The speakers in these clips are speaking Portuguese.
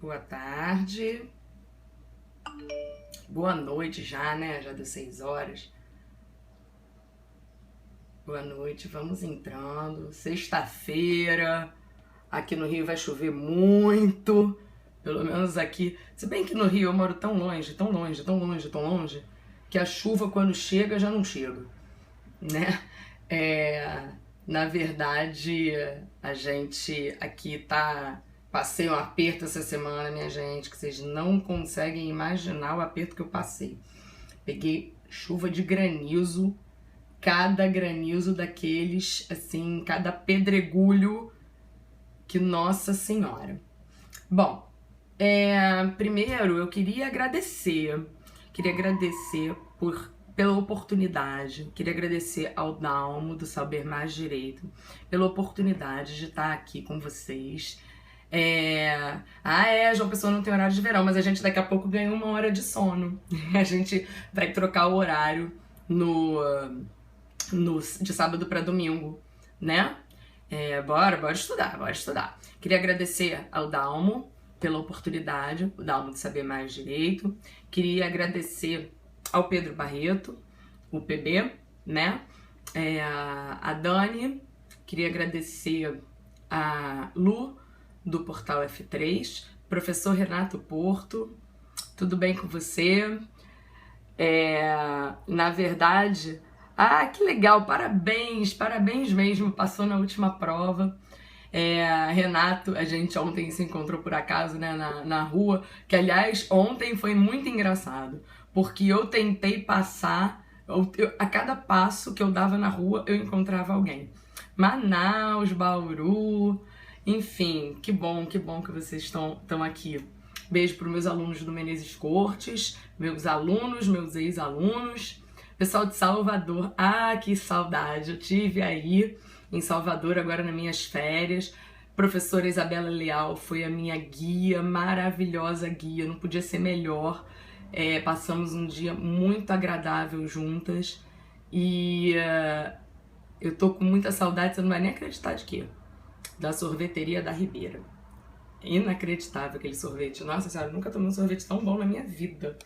Boa tarde. Boa noite já, né? Já deu 6 horas. Boa noite, vamos entrando. Sexta-feira. Aqui no Rio vai chover muito. Pelo menos aqui. Se bem que no Rio eu moro tão longe, tão longe, tão longe, tão longe, que a chuva quando chega já não chega, né? Na verdade, a gente aqui tá. Passei um aperto essa semana, minha gente, que vocês não conseguem imaginar o aperto que eu passei. Peguei chuva de granizo, cada granizo daqueles, assim, cada pedregulho que Nossa Senhora. Bom, primeiro eu queria agradecer pela oportunidade, queria agradecer ao Dalmo do Saber Mais Direito, pela oportunidade de estar aqui com vocês. João Pessoa não tem horário de verão, mas a gente daqui a pouco ganha 1 hora de sono. A gente vai trocar o horário de sábado para domingo, né? Bora estudar. Queria agradecer ao Dalmo pela oportunidade, o Dalmo de Saber Mais Direito. Queria agradecer ao Pedro Barreto, o PB, né? A Dani. Queria agradecer a Lu, do Portal F3, professor Renato Porto, tudo bem com você? Na verdade, que legal, parabéns mesmo, passou na última prova. Renato, a gente ontem se encontrou por acaso, né, na rua, que aliás, ontem foi muito engraçado, porque eu tentei passar, a cada passo que eu dava na rua, eu encontrava alguém. Manaus, Bauru, enfim, que bom que vocês estão aqui. Beijo para os meus alunos do Menezes Cortes, meus alunos, meus ex-alunos, pessoal de Salvador. Que saudade, eu tive aí em Salvador agora nas minhas férias. Professora Isabela Leal foi a minha guia, maravilhosa guia, não podia ser melhor. Passamos um dia muito agradável juntas e eu tô com muita saudade, você não vai nem acreditar de quê? Da sorveteria da Ribeira. Inacreditável aquele sorvete. Nossa senhora, nunca tomei um sorvete tão bom na minha vida.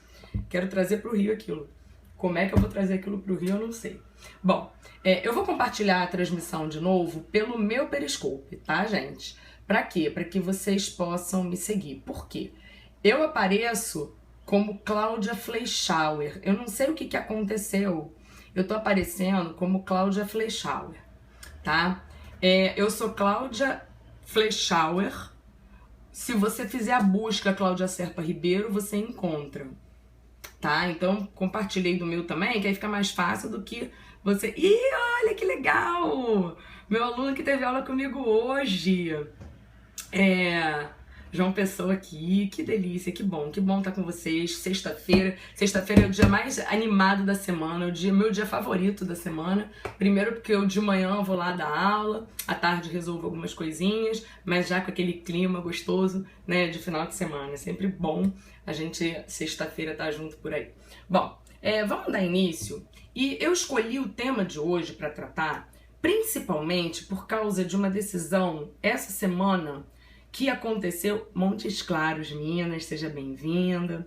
Quero trazer pro Rio aquilo. Como é que eu vou trazer aquilo pro Rio, eu não sei. Bom, eu vou compartilhar a transmissão de novo pelo meu Periscope, tá, gente? Pra quê? Pra que vocês possam me seguir. Por quê? Eu apareço como Cláudia Fleischauer. Eu não sei o que aconteceu. Eu tô aparecendo como Cláudia Fleischauer, tá? Eu sou Cláudia Fleischauer. Se você fizer a busca Cláudia Serpa Ribeiro, você encontra, tá? Então, compartilhei do meu também, que aí fica mais fácil do que você... olha que legal! Meu aluno que teve aula comigo hoje. João Pessoa aqui, que delícia, que bom estar com vocês. Sexta-feira é o dia mais animado da semana, meu dia favorito da semana. Primeiro porque eu de manhã eu vou lá dar aula, à tarde resolvo algumas coisinhas, mas já com aquele clima gostoso, né, de final de semana. É sempre bom a gente, sexta-feira, estar junto por aí. Bom, vamos dar início. E eu escolhi o tema de hoje para tratar, principalmente por causa de uma decisão essa semana que aconteceu. Montes Claros, Minas, seja bem-vinda.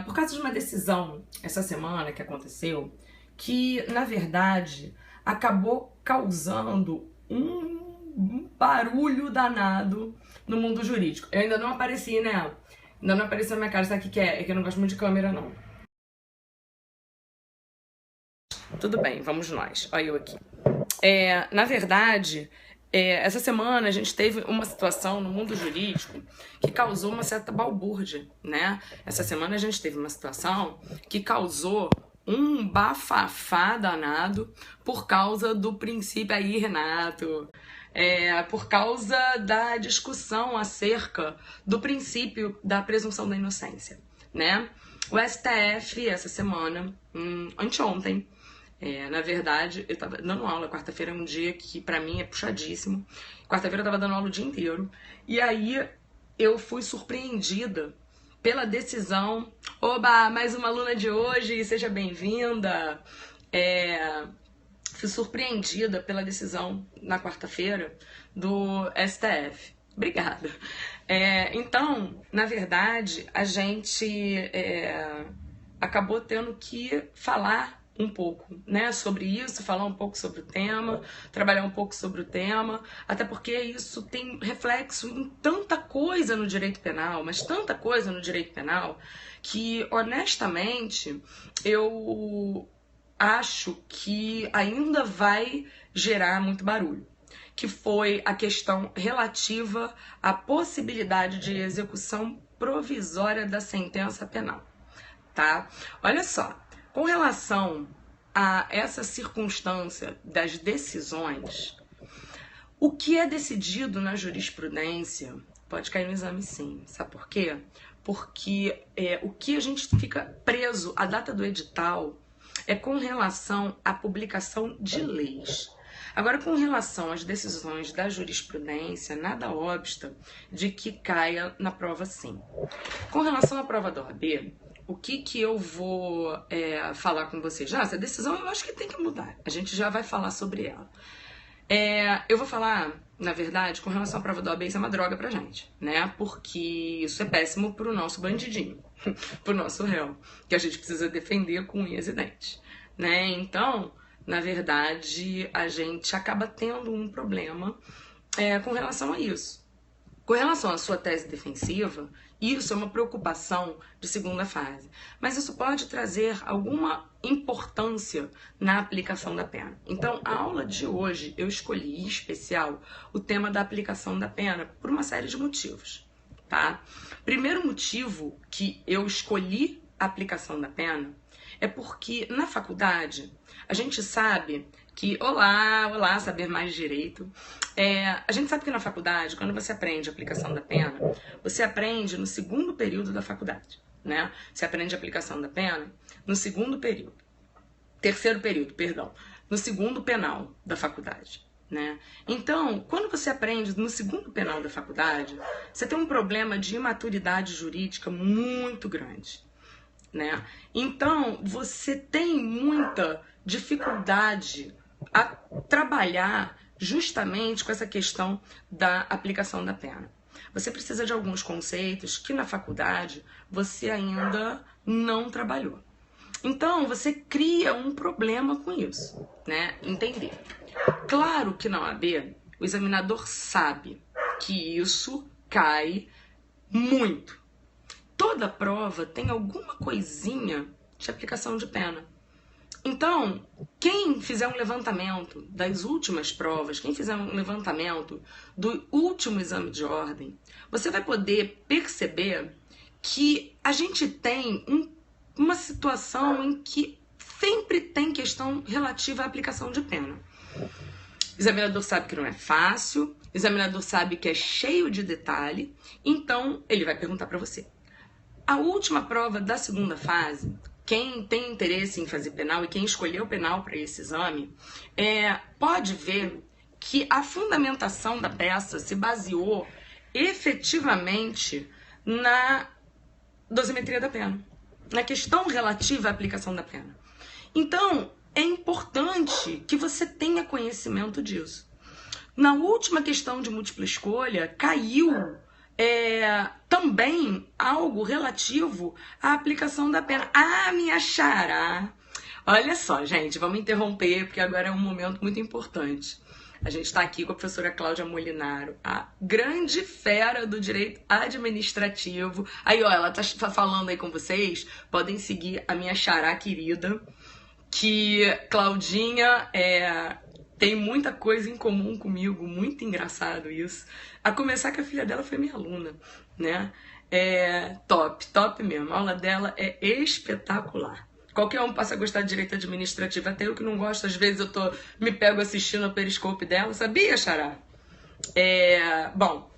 Por causa de uma decisão essa semana que aconteceu, que na verdade acabou causando um barulho danado no mundo jurídico. Eu ainda não apareci, né? Ainda não apareceu na minha cara. Sabe o que é? É que eu não gosto muito de câmera, não. Tudo bem, vamos nós. Olha eu aqui. Na verdade... essa semana a gente teve uma situação no mundo jurídico que causou uma certa balbúrdia, né? Essa semana a gente teve uma situação que causou um bafafá danado por causa do princípio aí, Renato, por causa da discussão acerca do princípio da presunção da inocência, né? O STF essa semana, anteontem, na verdade, eu tava dando aula, quarta-feira é um dia que pra mim é puxadíssimo. Quarta-feira eu tava dando aula o dia inteiro. E aí eu fui surpreendida pela decisão. Oba, mais uma aluna de hoje, seja bem-vinda. Fui surpreendida pela decisão na quarta-feira do STF, Obrigada. Então, na verdade, a gente acabou tendo que falar um pouco, né, sobre isso, falar um pouco sobre o tema, trabalhar um pouco sobre o tema, até porque isso tem reflexo em tanta coisa no direito penal, mas tanta coisa no direito penal, que honestamente eu acho que ainda vai gerar muito barulho, que foi a questão relativa à possibilidade de execução provisória da sentença penal, tá? Olha só, com relação a essa circunstância das decisões, o que é decidido na jurisprudência pode cair no exame sim. Sabe por quê? Porque o que a gente fica preso à data do edital é com relação à publicação de leis. Agora, com relação às decisões da jurisprudência, nada obsta de que caia na prova sim. Com relação à prova da OAB, o que eu vou falar com vocês? Já, essa decisão eu acho que tem que mudar. A gente já vai falar sobre ela. Eu vou falar, na verdade, com relação à prova da OAB, isso é uma droga pra gente, né? Porque isso é péssimo pro nosso bandidinho, pro nosso réu, que a gente precisa defender com unhas e dentes, né? Então, na verdade, a gente acaba tendo um problema com relação a isso. Com relação à sua tese defensiva, isso é uma preocupação de segunda fase. Mas isso pode trazer alguma importância na aplicação da pena. Então, a aula de hoje, eu escolhi em especial o tema da aplicação da pena por uma série de motivos, tá? Primeiro motivo que eu escolhi a aplicação da pena é porque na faculdade a gente sabe que, olá, saber mais direito. A gente sabe que na faculdade, quando você aprende a aplicação da pena, você aprende no segundo período da faculdade, né? Você aprende a aplicação da pena no segundo período. Terceiro período, perdão. No segundo penal da faculdade, né? Então, quando você aprende no segundo penal da faculdade, você tem um problema de imaturidade jurídica muito grande, né? Então, você tem muita dificuldade a trabalhar justamente com essa questão da aplicação da pena. Você precisa de alguns conceitos que na faculdade você ainda não trabalhou. Então, você cria um problema com isso, né? Entender. Claro que na OAB, o examinador sabe que isso cai muito. Toda prova tem alguma coisinha de aplicação de pena. Então, quem fizer um levantamento das últimas provas, quem fizer um levantamento do último exame de ordem, você vai poder perceber que a gente tem uma situação em que sempre tem questão relativa à aplicação de pena. O examinador sabe que não é fácil, o examinador sabe que é cheio de detalhe, então ele vai perguntar para você. A última prova da segunda fase, quem tem interesse em fazer penal e quem escolheu penal para esse exame, pode ver que a fundamentação da peça se baseou efetivamente na dosimetria da pena, na questão relativa à aplicação da pena. Então, é importante que você tenha conhecimento disso. Na última questão de múltipla escolha, caiu também algo relativo à aplicação da pena. Minha xará! Olha só, gente, vamos interromper, porque agora é um momento muito importante. A gente está aqui com a professora Cláudia Molinaro, a grande fera do direito administrativo. Aí, ó, ela tá falando aí com vocês. Podem seguir a minha xará querida, que Claudinha tem muita coisa em comum comigo, muito engraçado isso. A começar que a filha dela foi minha aluna, né? Top mesmo. A aula dela é espetacular. Qualquer um passa a gostar de direito administrativo, até eu que não gosto, às vezes eu me pego assistindo o periscope dela, sabia, xará? Bom,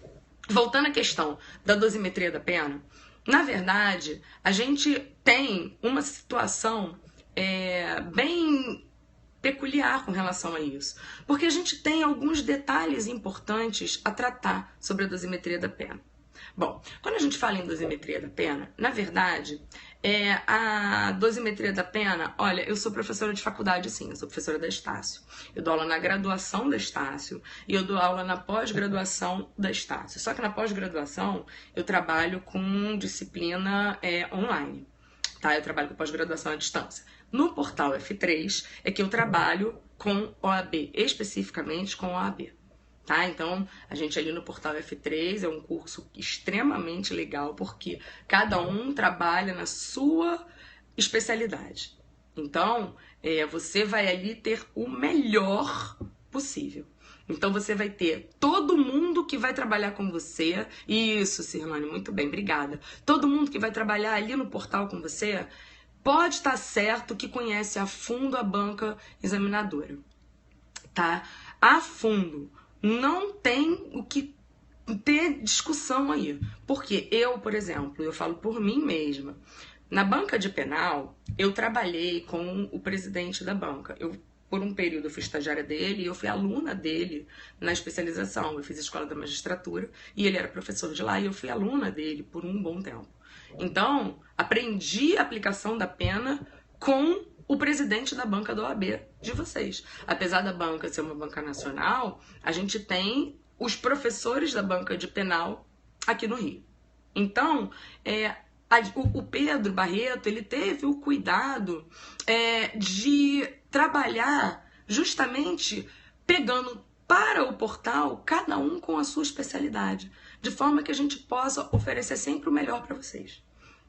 voltando à questão da dosimetria da pena, na verdade, a gente tem uma situação bem peculiar com relação a isso, porque a gente tem alguns detalhes importantes a tratar sobre a dosimetria da pena, Bom, quando a gente fala em dosimetria da pena, na verdade, a dosimetria da pena, olha, eu sou professora de faculdade, sim, eu sou professora da Estácio. Eu dou aula na graduação da Estácio e eu dou aula na pós-graduação da Estácio. Só que na pós-graduação eu trabalho com disciplina online, tá? Eu trabalho com pós-graduação à distância. No portal F3 é que eu trabalho com OAB, especificamente com OAB. Tá? Então, a gente ali no portal F3 é um curso extremamente legal, porque cada um trabalha na sua especialidade. Então, você vai ali ter o melhor possível. Então, você vai ter todo mundo que vai trabalhar com você. Isso, Cirlane, muito bem, obrigada. Todo mundo que vai trabalhar ali no portal com você pode estar certo que conhece a fundo a banca examinadora. Tá? A fundo. Não tem o que ter discussão aí. Porque eu, por exemplo, eu falo por mim mesma. Na banca de penal, eu trabalhei com o presidente da banca. Por um período, eu fui estagiária dele e eu fui aluna dele na especialização. Eu fiz a escola da magistratura e ele era professor de lá e eu fui aluna dele por um bom tempo. Então, aprendi a aplicação da pena com o presidente da banca da OAB de vocês. Apesar da banca ser uma banca nacional, a gente tem os professores da banca de penal aqui no Rio. Então, o Pedro Barreto, ele teve o cuidado de trabalhar justamente pegando para o portal cada um com a sua especialidade, de forma que a gente possa oferecer sempre o melhor para vocês.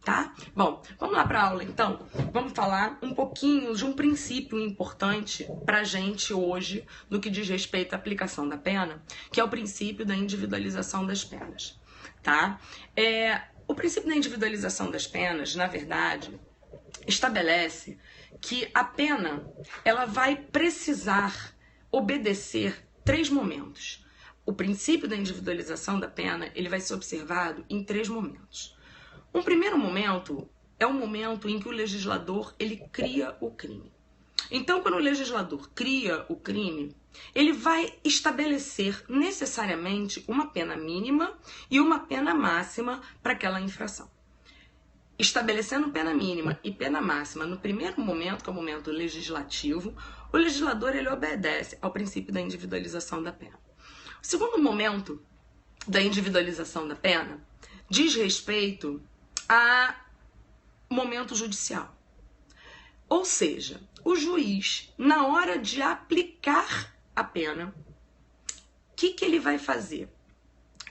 Tá? Bom, vamos lá para a aula então. Vamos falar um pouquinho de um princípio importante para a gente hoje no que diz respeito à aplicação da pena, que é o princípio da individualização das penas. Tá? O princípio da individualização das penas, na verdade, estabelece que a pena ela vai precisar obedecer 3 momentos. O princípio da individualização da pena ele vai ser observado em 3 momentos. Um primeiro momento é o momento em que o legislador ele cria o crime. Então, quando o legislador cria o crime, ele vai estabelecer necessariamente uma pena mínima e uma pena máxima para aquela infração. Estabelecendo pena mínima e pena máxima no primeiro momento, que é o momento legislativo, o legislador ele obedece ao princípio da individualização da pena. O segundo momento da individualização da pena diz respeito a momento judicial. Ou seja, o juiz, na hora de aplicar a pena, o que ele vai fazer?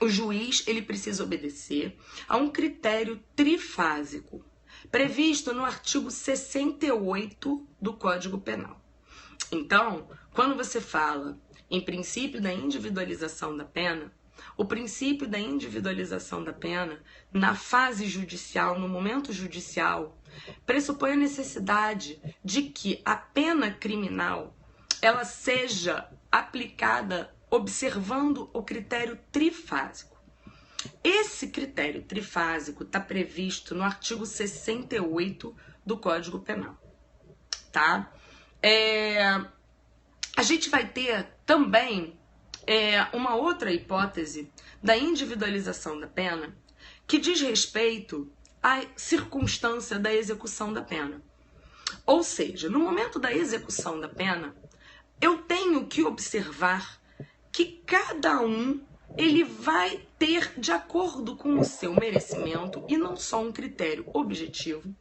O juiz ele precisa obedecer a um critério trifásico, previsto no artigo 68 do Código Penal. Então, quando você fala em princípio da individualização da pena, o princípio da individualização da pena, na fase judicial, no momento judicial, pressupõe a necessidade de que a pena criminal ela seja aplicada observando o critério trifásico. Esse critério trifásico está previsto no artigo 68 do Código Penal. Tá? A gente vai ter também uma outra hipótese da individualização da pena que diz respeito à circunstância da execução da pena. Ou seja, no momento da execução da pena, eu tenho que observar que cada um ele vai ter, de acordo com o seu merecimento, e não só um critério objetivo,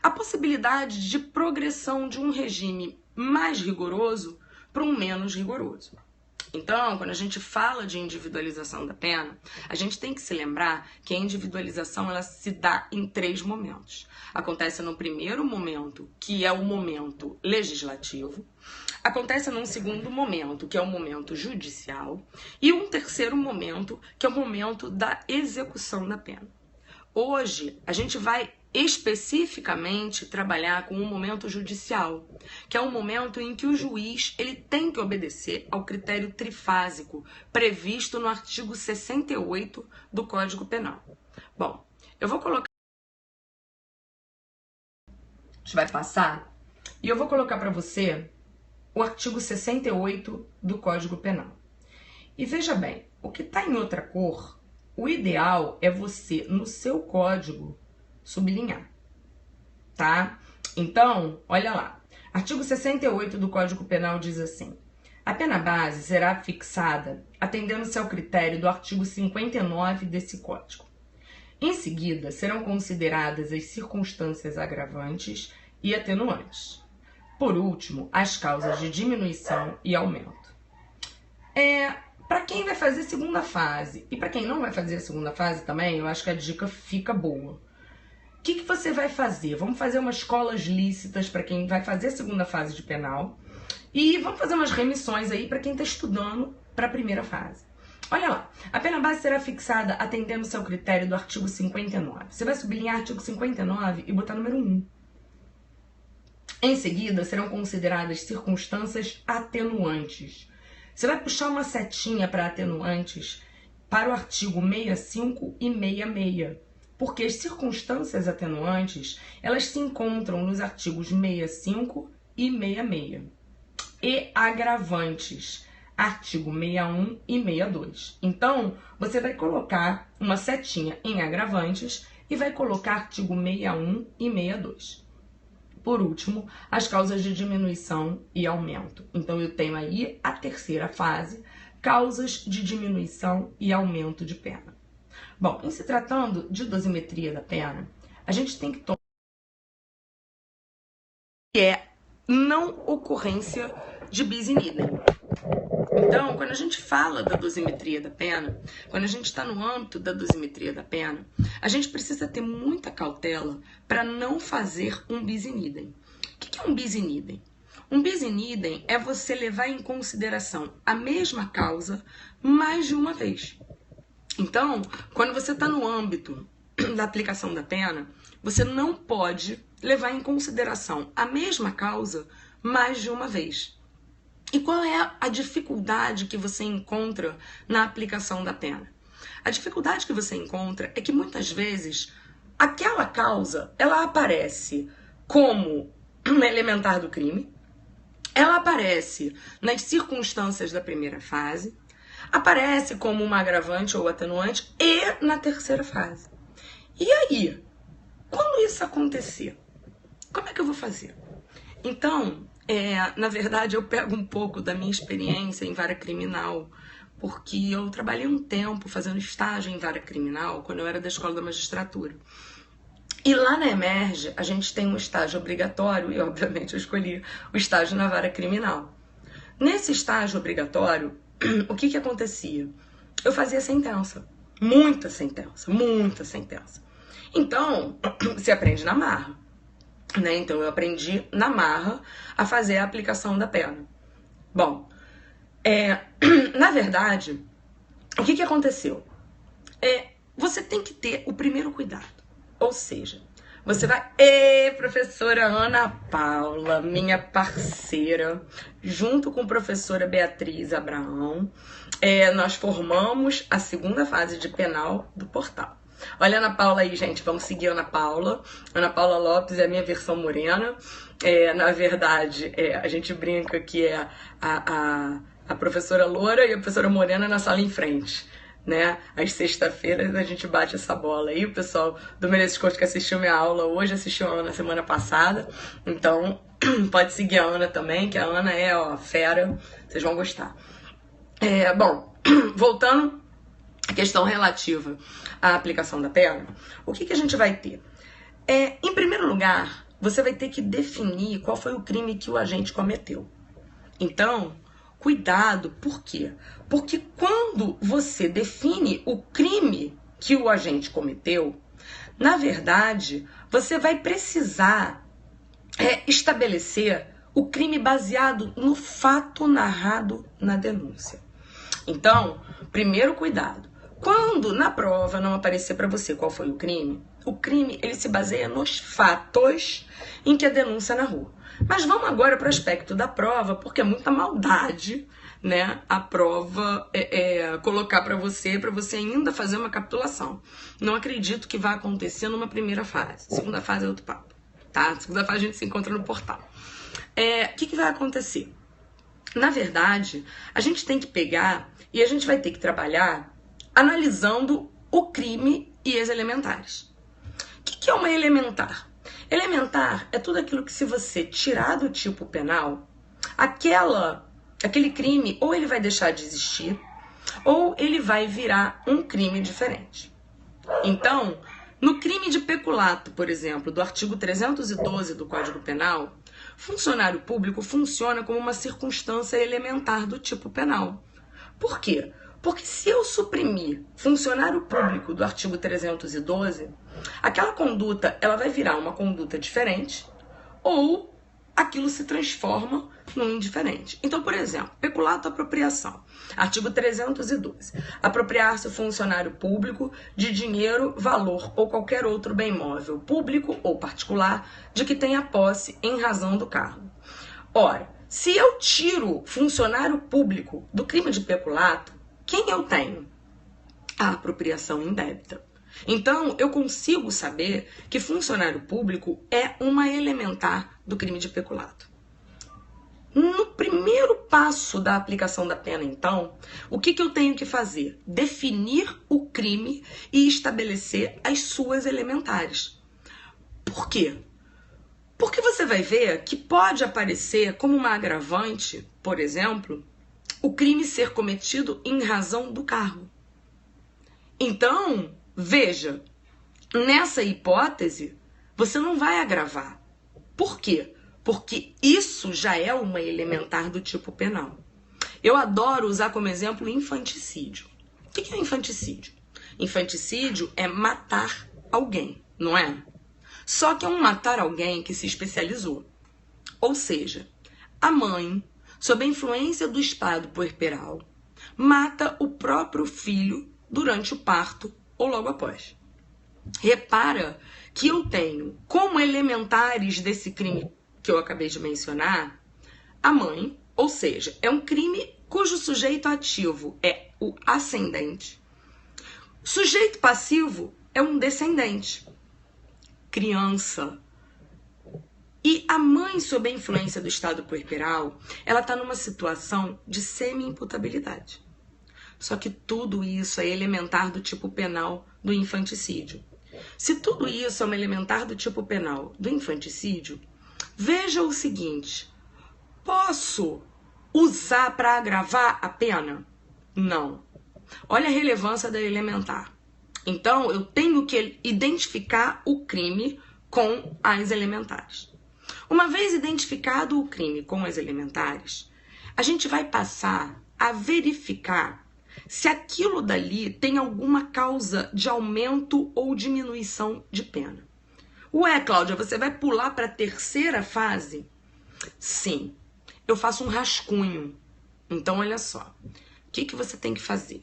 a possibilidade de progressão de um regime mais rigoroso para um menos rigoroso. Então, quando a gente fala de individualização da pena, a gente tem que se lembrar que a individualização ela se dá em 3 momentos. Acontece no primeiro momento, que é o momento legislativo. Acontece num segundo momento, que é o momento judicial. E um terceiro momento, que é o momento da execução da pena. Hoje, a gente vai especificamente trabalhar com o momento judicial, que é o momento em que o juiz ele tem que obedecer ao critério trifásico previsto no artigo 68 do Código Penal. Bom, eu vou colocar... A gente vai passar e eu vou colocar para você o artigo 68 do Código Penal. E veja bem, o que está em outra cor o ideal é você, no seu código, sublinhar, tá? Então, olha lá. Artigo 68 do Código Penal diz assim: a pena base será fixada atendendo-se ao critério do artigo 59 desse Código. Em seguida, serão consideradas as circunstâncias agravantes e atenuantes. Por último, as causas de diminuição e aumento. Para quem vai fazer segunda fase e para quem não vai fazer a segunda fase também, eu acho que a dica fica boa. O que você vai fazer? Vamos fazer umas escolas lícitas para quem vai fazer a segunda fase de penal e vamos fazer umas remissões aí para quem está estudando para a primeira fase. Olha lá, a pena base será fixada atendendo-se ao critério do artigo 59. Você vai sublinhar artigo 59 e botar número 1. Em seguida, serão consideradas circunstâncias atenuantes. Você vai puxar uma setinha para atenuantes para o artigo 65 e 66. Porque as circunstâncias atenuantes, elas se encontram nos artigos 65 e 66. E agravantes, artigo 61 e 62. Então, você vai colocar uma setinha em agravantes e vai colocar artigo 61 e 62. Por último, as causas de diminuição e aumento. Então, eu tenho aí a terceira fase, causas de diminuição e aumento de pena. Bom, em se tratando de dosimetria da pena, a gente tem que tomar que é não ocorrência de bis in idem. Então, quando a gente fala da dosimetria da pena, quando a gente está no âmbito da dosimetria da pena, a gente precisa ter muita cautela para não fazer um bis in idem. O que é um bis in idem? Um bis in idem é você levar em consideração a mesma causa mais de uma vez. Então, quando você está no âmbito da aplicação da pena, você não pode levar em consideração a mesma causa mais de uma vez. E qual é a dificuldade que você encontra na aplicação da pena? A dificuldade que você encontra é que muitas vezes aquela causa, ela aparece como uma elementar do crime, ela aparece nas circunstâncias da primeira fase, aparece como uma agravante ou atenuante e na terceira fase. E aí, quando isso acontecer, como é que eu vou fazer? Então, na verdade, eu pego um pouco da minha experiência em vara criminal, porque eu trabalhei um tempo fazendo estágio em vara criminal quando eu era da escola da magistratura. E lá na Emerge, a gente tem um estágio obrigatório, e obviamente eu escolhi o estágio na vara criminal. Nesse estágio obrigatório, o que acontecia? Eu fazia sentença, muita sentença, muita sentença. Então, você aprende na marra, né? Então, eu aprendi na marra a fazer a aplicação da pena. Bom, na verdade, o que aconteceu? Você tem que ter o primeiro cuidado. Ou seja, você vai... professora Ana Paula, minha parceira, junto com a professora Beatriz Abraão, nós formamos a segunda fase de penal do portal. Olha a Ana Paula aí, gente, vamos seguir a Ana Paula. Ana Paula Lopes é a minha versão morena. Na verdade, a gente brinca que é a professora loura e a professora morena na sala em frente, né? Às sexta-feiras a gente bate essa bola aí. O pessoal do Menezes Couto que assistiu minha aula hoje, assistiu a Ana semana passada. Então, pode seguir a Ana também, que a Ana é, fera. Vocês vão gostar. Bom, voltando à questão relativa à aplicação da pena, o que a gente vai ter? Em primeiro lugar, você vai ter que definir qual foi o crime que o agente cometeu. Então, cuidado, por quê? Porque quando você define o crime que o agente cometeu, na verdade, você vai precisar estabelecer o crime baseado no fato narrado na denúncia. Então, primeiro cuidado. Quando na prova não aparecer para você qual foi o crime ele se baseia nos fatos em que a denúncia narrou. Mas vamos agora para o aspecto da prova, porque é muita maldade, né, a prova colocar para você ainda fazer uma capitulação. Não acredito que vá acontecer numa primeira fase. Segunda fase é outro papo, tá? Segunda fase a gente se encontra no portal. O que vai acontecer? Na verdade, a gente tem que pegar e a gente vai ter que trabalhar analisando o crime e as elementares. O que é uma elementar? Elementar é tudo aquilo que, se você tirar do tipo penal, aquele crime ou ele vai deixar de existir, ou ele vai virar um crime diferente. Então, no crime de peculato, por exemplo, do artigo 312 do Código Penal, funcionário público funciona como uma circunstância elementar do tipo penal. Por quê? Porque se eu suprimir funcionário público do artigo 312, aquela conduta ela vai virar uma conduta diferente ou aquilo se transforma num indiferente. Então, por exemplo, peculato apropriação. Artigo 312. Apropriar-se o funcionário público de dinheiro, valor ou qualquer outro bem móvel, público ou particular, de que tenha posse em razão do cargo. Ora, se eu tiro funcionário público do crime de peculato, quem eu tenho? A apropriação indébita. Então, eu consigo saber que funcionário público é uma elementar do crime de peculato. No primeiro passo da aplicação da pena, então, o que eu tenho que fazer? Definir o crime e estabelecer as suas elementares. Por quê? Porque você vai ver que pode aparecer como uma agravante, por exemplo, o crime ser cometido em razão do cargo. Então, veja, nessa hipótese, você não vai agravar. Por quê? Porque isso já é uma elementar do tipo penal. Eu adoro usar como exemplo infanticídio. O que é infanticídio? Infanticídio é matar alguém, não é? Só que é um matar alguém que se especializou. Ou seja, a mãe, sob a influência do estado puerperal, mata o próprio filho durante o parto ou logo após. Repara que eu tenho como elementares desse crime que eu acabei de mencionar a mãe, ou seja, é um crime cujo sujeito ativo é o ascendente. Sujeito passivo é um descendente, criança. E a mãe, sob a influência do estado puerperal, ela está numa situação de semi-imputabilidade. Só que tudo isso é elementar do tipo penal do infanticídio. Se tudo isso é uma elementar do tipo penal do infanticídio, veja o seguinte: posso usar para agravar a pena? Não. Olha a relevância da elementar. Então, eu tenho que identificar o crime com as elementares. Uma vez identificado o crime com as elementares, a gente vai passar a verificar se aquilo dali tem alguma causa de aumento ou diminuição de pena. Ué, Cláudia, você vai pular para a terceira fase? Sim, eu faço um rascunho. Então, olha só, o que você tem que fazer?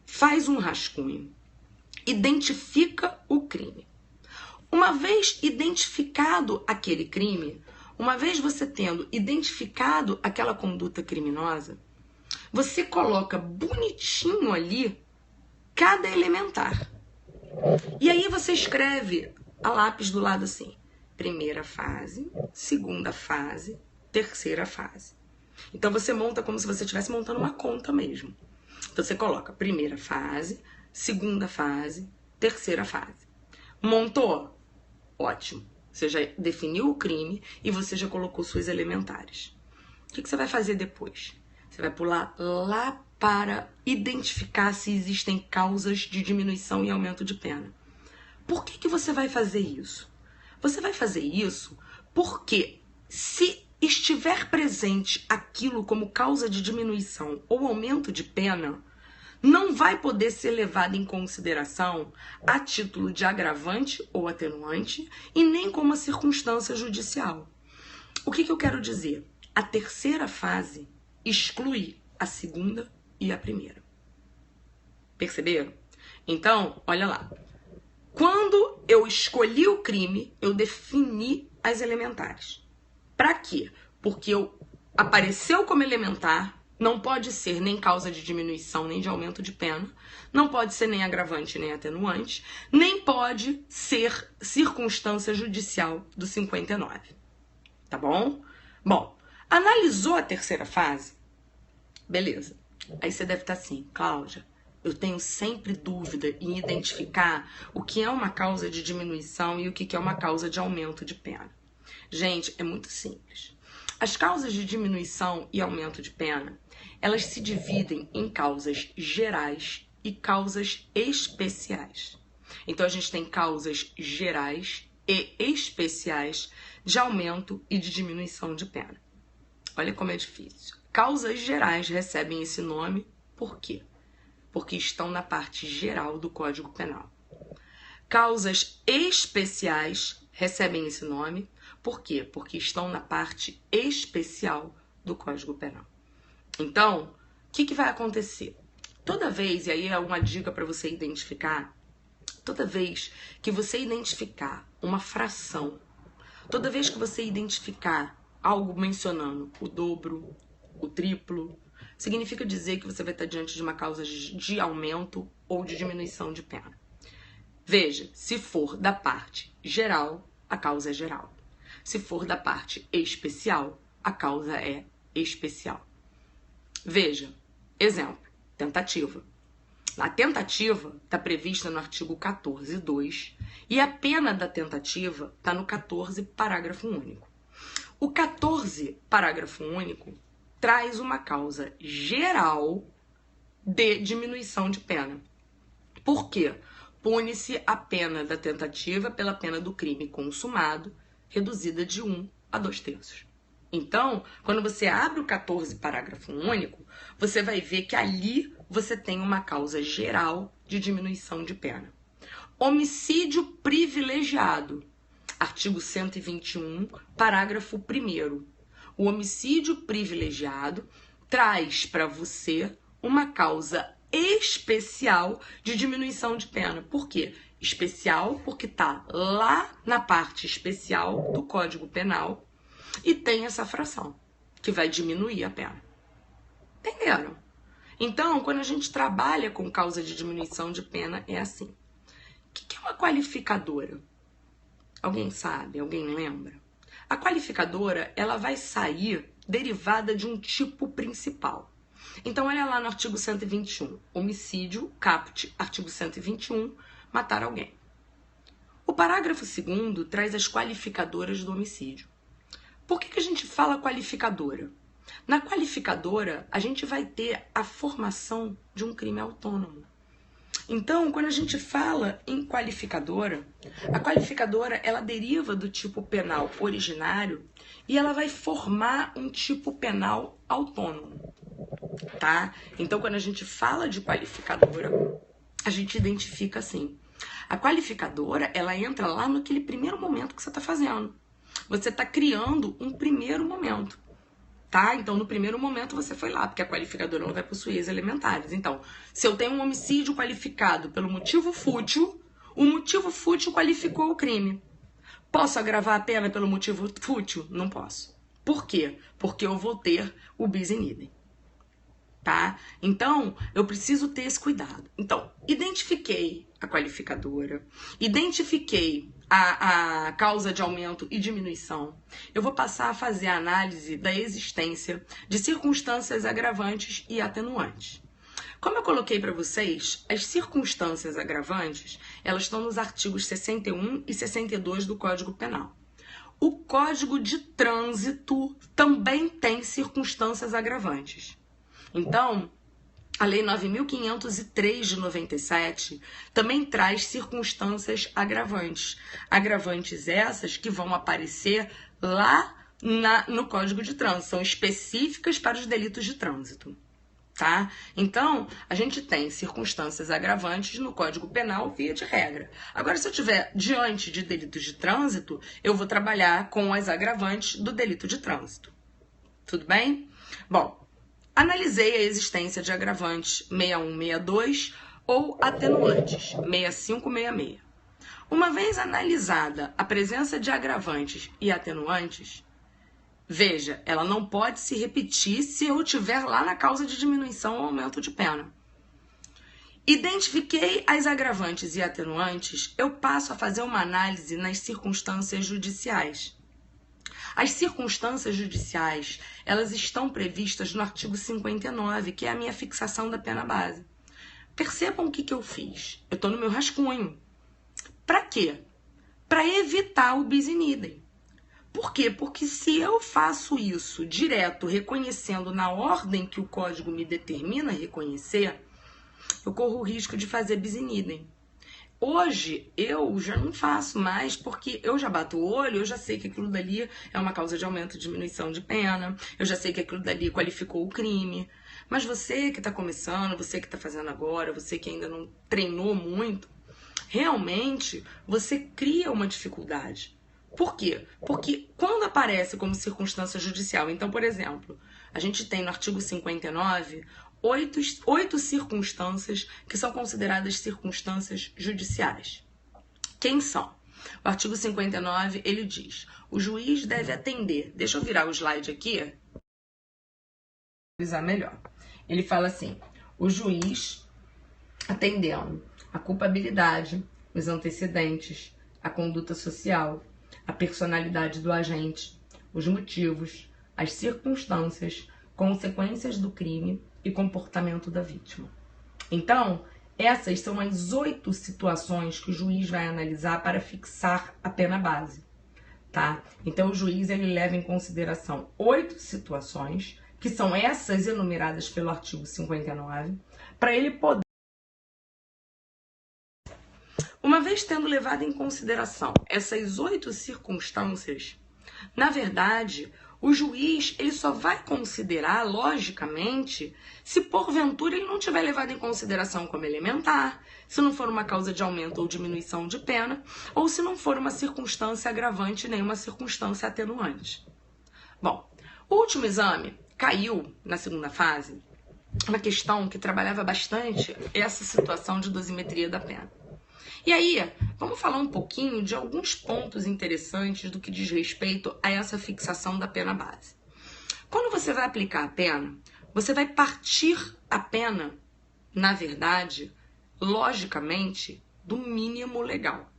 Faz um rascunho, identifica o crime. Uma vez identificado aquele crime, uma vez você tendo identificado aquela conduta criminosa, você coloca bonitinho ali cada elementar. E aí você escreve a lápis do lado assim: primeira fase, segunda fase, terceira fase. Então você monta como se você estivesse montando uma conta mesmo. Então você coloca primeira fase, segunda fase, terceira fase. Montou? Ótimo. Você já definiu o crime e você já colocou suas elementares. O que você vai fazer depois? Você vai pular lá para identificar se existem causas de diminuição e aumento de pena. Por que você vai fazer isso? Você vai fazer isso porque, se estiver presente aquilo como causa de diminuição ou aumento de pena, não vai poder ser levado em consideração a título de agravante ou atenuante e nem como uma circunstância judicial. O que eu quero dizer? A terceira fase exclui a segunda e a primeira. Perceberam? Então, olha lá. Quando eu escolhi o crime, eu defini as elementares. Para quê? Porque apareceu como elementar, não pode ser nem causa de diminuição, nem de aumento de pena, não pode ser nem agravante, nem atenuante, nem pode ser circunstância judicial do 59. Tá bom? Bom, analisou a terceira fase? Beleza. Aí você deve estar assim: Cláudia, Eu tenho sempre dúvida em identificar o que é uma causa de diminuição e o que é uma causa de aumento de pena. Gente, é muito simples. As causas de diminuição e aumento de pena, elas se dividem em causas gerais e causas especiais. Então, a gente tem causas gerais e especiais de aumento e de diminuição de pena. Olha como é difícil. Causas gerais recebem esse nome por quê? Porque estão na parte geral do Código Penal. Causas especiais recebem esse nome por quê? Porque estão na parte especial do Código Penal. Então, o que vai acontecer? Toda vez, e aí é uma dica para você identificar, toda vez que você identificar uma fração, toda vez que você identificar algo mencionando o dobro, o triplo, significa dizer que você vai estar diante de uma causa de aumento ou de diminuição de pena. Veja, se for da parte geral, a causa é geral. Se for da parte especial, a causa é especial. Veja, exemplo, tentativa. A tentativa está prevista no artigo 14.2 e a pena da tentativa está no 14, parágrafo único. O 14, parágrafo único, traz uma causa geral de diminuição de pena. Por quê? Pune-se a pena da tentativa pela pena do crime consumado, reduzida de 1 a 2/3. Então, quando você abre o 14, parágrafo único, você vai ver que ali você tem uma causa geral de diminuição de pena. Homicídio privilegiado. Artigo 121, parágrafo 1º. O homicídio privilegiado traz para você uma causa especial de diminuição de pena. Por quê? Especial porque está lá na parte especial do Código Penal e tem essa fração que vai diminuir a pena. Entenderam? Então, quando a gente trabalha com causa de diminuição de pena, é assim. O que é uma qualificadora? Alguém sabe? Alguém lembra? A qualificadora, ela vai sair derivada de um tipo principal. Então, olha lá no artigo 121. Homicídio, caput, artigo 121, matar alguém. O parágrafo 2º traz as qualificadoras do homicídio. Por que a gente fala qualificadora? Na qualificadora, a gente vai ter a formação de um crime autônomo. Então, quando a gente fala em qualificadora, a qualificadora ela deriva do tipo penal originário e ela vai formar um tipo penal autônomo, tá? Então, quando a gente fala de qualificadora, a gente identifica assim. A qualificadora, ela entra lá naquele primeiro momento que você está fazendo. Você está criando um primeiro momento. Tá? Então, no primeiro momento, você foi lá, porque a qualificadora não vai possuir as elementares. Então, se eu tenho um homicídio qualificado pelo motivo fútil, o motivo fútil qualificou o crime. Posso agravar a pena pelo motivo fútil? Não posso. Por quê? Porque eu vou ter o bis in idem. Tá? Então, eu preciso ter esse cuidado. Então, identifiquei a qualificadora, identifiquei a causa de aumento e diminuição, eu vou passar a fazer a análise da existência de circunstâncias agravantes e atenuantes. Como eu coloquei para vocês, as circunstâncias agravantes, elas estão nos artigos 61 e 62 do Código Penal. O Código de Trânsito também tem circunstâncias agravantes. Então, a Lei 9.503 de 97 também traz circunstâncias agravantes. Agravantes essas que vão aparecer lá no Código de Trânsito. São específicas para os delitos de trânsito. Tá? Então, a gente tem circunstâncias agravantes no Código Penal via de regra. Agora, se eu estiver diante de delitos de trânsito, eu vou trabalhar com as agravantes do delito de trânsito. Tudo bem? Bom, analisei a existência de agravantes 61, 62 ou atenuantes 65, 66. Uma vez analisada a presença de agravantes e atenuantes, veja, ela não pode se repetir se eu estiver lá na causa de diminuição ou aumento de pena. Identifiquei as agravantes e atenuantes, eu passo a fazer uma análise nas circunstâncias judiciais. As circunstâncias judiciais, elas estão previstas no artigo 59, que é a minha fixação da pena base. percebam o que eu fiz. Eu tô no meu rascunho. Pra quê? Pra evitar o bis in idem. Por quê? Porque se eu faço isso direto, reconhecendo na ordem que o código me determina reconhecer, eu corro o risco de fazer bis in idem. Hoje, eu já não faço mais, porque eu já bato o olho, eu já sei que aquilo dali é uma causa de aumento ou diminuição de pena, eu já sei que aquilo dali qualificou o crime. Mas você que está começando, você que está fazendo agora, você que ainda não treinou muito, realmente você cria uma dificuldade. Por quê? Porque quando aparece como circunstância judicial, então, por exemplo, a gente tem no artigo 59 oito circunstâncias que são consideradas circunstâncias judiciais. Quem são? O artigo 59, ele diz: o juiz deve atender. Deixa eu virar o slide aqui. Visualizar melhor. Ele fala assim: o juiz atendendo a culpabilidade, os antecedentes, a conduta social, a personalidade do agente, os motivos, as circunstâncias, consequências do crime e comportamento da vítima. Então, essas são as 8 situações que o juiz vai analisar para fixar a pena base, tá? Então, o juiz ele leva em consideração 8 situações, que são essas enumeradas pelo artigo 59, para ele poder... Uma vez tendo levado em consideração essas 8 circunstâncias, na verdade, o juiz ele só vai considerar, logicamente, se porventura ele não tiver levado em consideração como elementar, se não for uma causa de aumento ou diminuição de pena, ou se não for uma circunstância agravante nem uma circunstância atenuante. Bom, o último exame caiu na segunda fase uma questão que trabalhava bastante essa situação de dosimetria da pena. E aí, vamos falar um pouquinho de alguns pontos interessantes do que diz respeito a essa fixação da pena base. Quando você vai aplicar a pena, você vai partir a pena, na verdade, logicamente, do mínimo legal.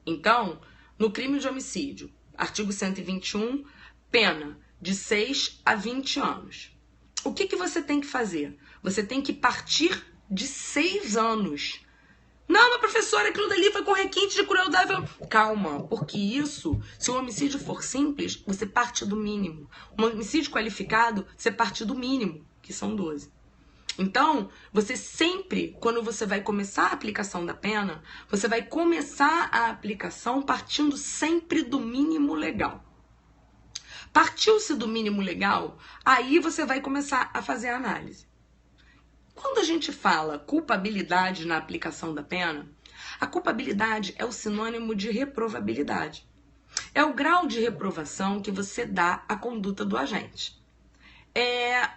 Então, no crime de homicídio, artigo 121, pena de 6 a 20 anos. O que você tem que fazer? Você tem que partir de 6 anos. Não, mas professora, aquilo dali foi com requinte de crueldade. Calma, porque isso, se o homicídio for simples, você parte do mínimo. Um homicídio qualificado, você parte do mínimo, que são 12. Então, você sempre, quando você vai começar a aplicação da pena, você vai começar a aplicação partindo sempre do mínimo legal. Partiu-se do mínimo legal, aí você vai começar a fazer a análise. Quando a gente fala culpabilidade na aplicação da pena, a culpabilidade é o sinônimo de reprovabilidade. É o grau de reprovação que você dá à conduta do agente.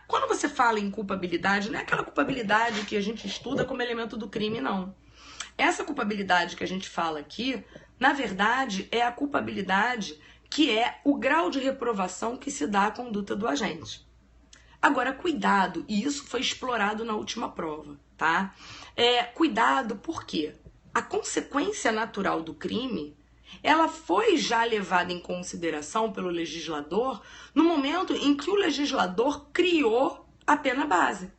Quando você fala em culpabilidade, não é aquela culpabilidade que a gente estuda como elemento do crime, não. Essa culpabilidade que a gente fala aqui, na verdade, é a culpabilidade que é o grau de reprovação que se dá à conduta do agente. Agora, cuidado, e isso foi explorado na última prova, tá? Cuidado, por quê? A consequência natural do crime, ela foi já levada em consideração pelo legislador no momento em que o legislador criou a pena base.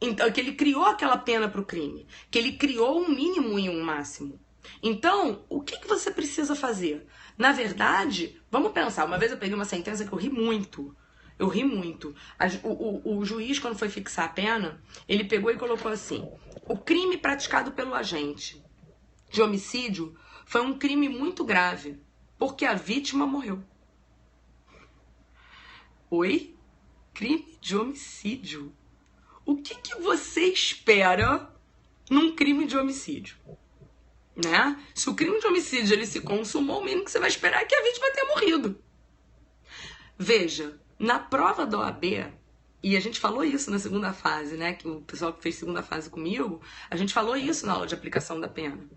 Então, que ele criou aquela pena para o crime, que ele criou um mínimo e um máximo. Então, o que você precisa fazer? Na verdade, vamos pensar, uma vez eu peguei uma sentença que eu ri muito. O juiz, quando foi fixar a pena, ele pegou e colocou assim: o crime praticado pelo agente de homicídio foi um crime muito grave, porque a vítima morreu. Oi? Crime de homicídio? O que você espera num crime de homicídio? Né? Se o crime de homicídio ele se consumou, o mínimo que você vai esperar é que a vítima tenha morrido. Veja, na prova da OAB, e a gente falou isso na segunda fase, né? Que o pessoal que fez segunda fase comigo, a gente falou isso na aula de aplicação da pena.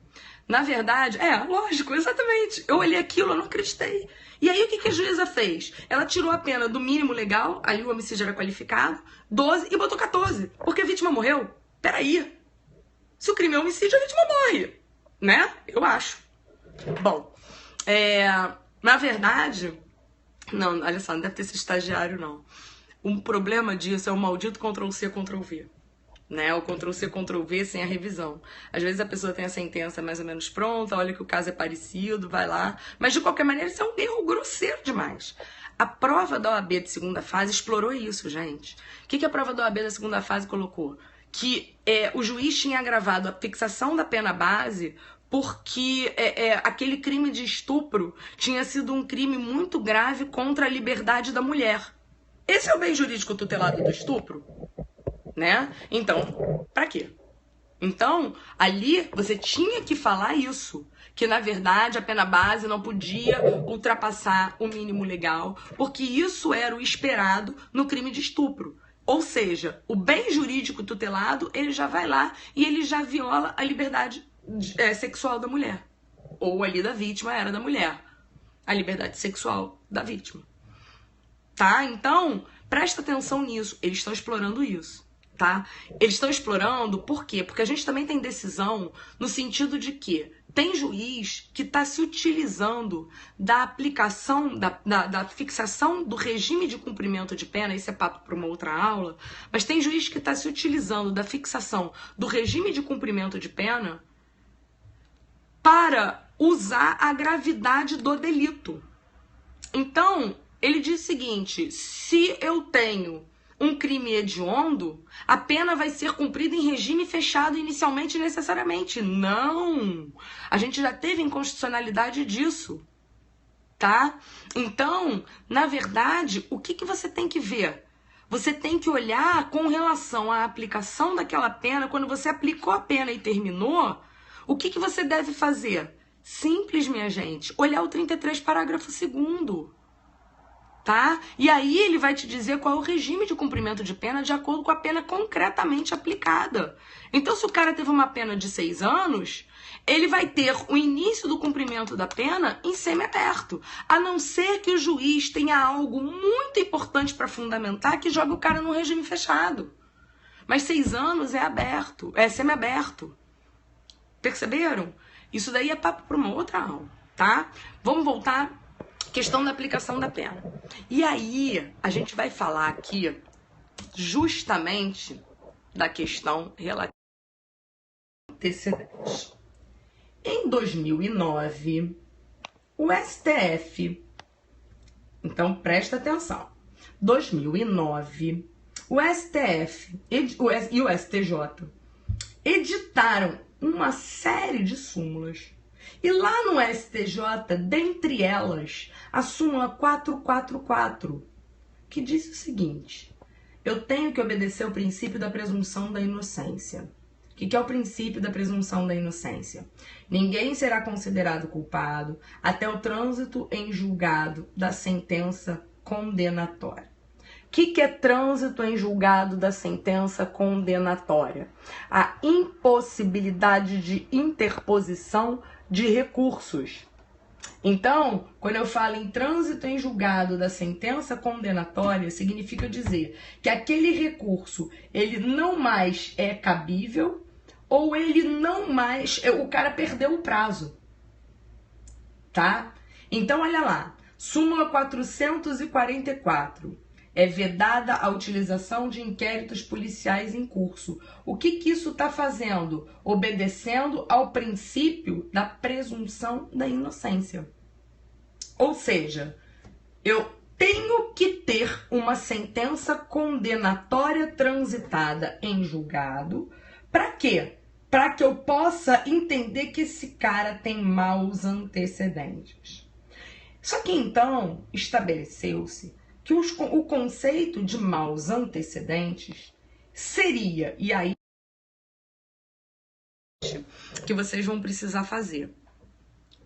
Na verdade, lógico, exatamente. Eu olhei aquilo, eu não acreditei. E aí o que a juíza fez? Ela tirou a pena do mínimo legal, ali o homicídio era qualificado, 12 e botou 14, porque a vítima morreu. Peraí. Se o crime é homicídio, a vítima morre. Né? Eu acho. Bom, na verdade... Não, olha só, não deve ter sido estagiário, não. O problema disso é o maldito Ctrl-C, Ctrl-V. né? O Ctrl+C, Ctrl+V sem a revisão. Às vezes a pessoa tem a sentença mais ou menos pronta, olha que o caso é parecido, vai lá. Mas de qualquer maneira isso é um erro grosseiro demais. A prova da OAB de segunda fase explorou isso, gente. O que a prova da OAB da segunda fase colocou? Que o juiz tinha agravado a fixação da pena base porque aquele crime de estupro tinha sido um crime muito grave contra a liberdade da mulher. Esse é o bem jurídico tutelado do estupro? Né? Então, pra quê? Então, ali você tinha que falar isso, que na verdade a pena base não podia ultrapassar o mínimo legal, porque isso era o esperado no crime de estupro. Ou seja, o bem jurídico tutelado, ele já vai lá e ele já viola a liberdade sexual da mulher. Ou ali da vítima era da mulher. A liberdade sexual da vítima. Tá? Então, presta atenção nisso. Eles estão explorando isso. Tá? Eles estão explorando, por quê? Porque a gente também tem decisão no sentido de que tem juiz que está se utilizando da aplicação, da fixação do regime de cumprimento de pena, isso é papo para uma outra aula, mas tem juiz que está se utilizando da fixação do regime de cumprimento de pena para usar a gravidade do delito. Então, ele diz o seguinte, se eu tenho um crime hediondo, a pena vai ser cumprida em regime fechado inicialmente e necessariamente. Não! A gente já teve inconstitucionalidade disso, tá? Então, na verdade, o que você tem que ver? Você tem que olhar com relação à aplicação daquela pena, quando você aplicou a pena e terminou, o que você deve fazer? Simples, minha gente, olhar o 33, parágrafo 2º. Tá? E aí ele vai te dizer qual é o regime de cumprimento de pena de acordo com a pena concretamente aplicada. Então, se o cara teve uma pena de 6 anos, ele vai ter o início do cumprimento da pena em semiaberto. A não ser que o juiz tenha algo muito importante para fundamentar que joga o cara no regime fechado. Mas 6 anos é aberto, é semiaberto. Perceberam? Isso daí é papo para uma outra aula, tá? Vamos voltar. Questão da aplicação da pena. E aí, a gente vai falar aqui justamente da questão relativa ao antecedente. Em 2009, o STF, então presta atenção, 2009, o STF e o STJ editaram uma série de súmulas. E lá no STJ, dentre elas, a súmula 444, que diz o seguinte: eu tenho que obedecer ao princípio da presunção da inocência. O que é o princípio da presunção da inocência? Ninguém será considerado culpado até o trânsito em julgado da sentença condenatória. O que é trânsito em julgado da sentença condenatória? A impossibilidade de interposição de recursos. Então, quando eu falo em trânsito em julgado da sentença condenatória, significa dizer que aquele recurso, ele não mais é cabível ou ele não mais, o cara perdeu o prazo. Tá? Então, olha lá, súmula 444. É vedada a utilização de inquéritos policiais em curso. O que isso está fazendo? Obedecendo ao princípio da presunção da inocência. Ou seja, eu tenho que ter uma sentença condenatória transitada em julgado. Para quê? Para que eu possa entender que esse cara tem maus antecedentes. Só que então estabeleceu-se que o conceito de maus antecedentes seria, e aí que vocês vão precisar fazer.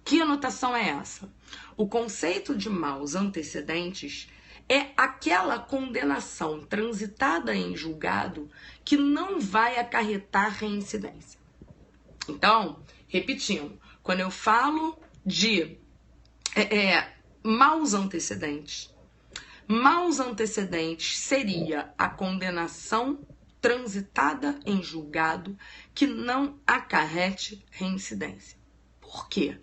Que anotação é essa? O conceito de maus antecedentes é aquela condenação transitada em julgado que não vai acarretar reincidência. Então, repetindo, quando eu falo de maus antecedentes seria a condenação transitada em julgado que não acarrete reincidência. Por quê?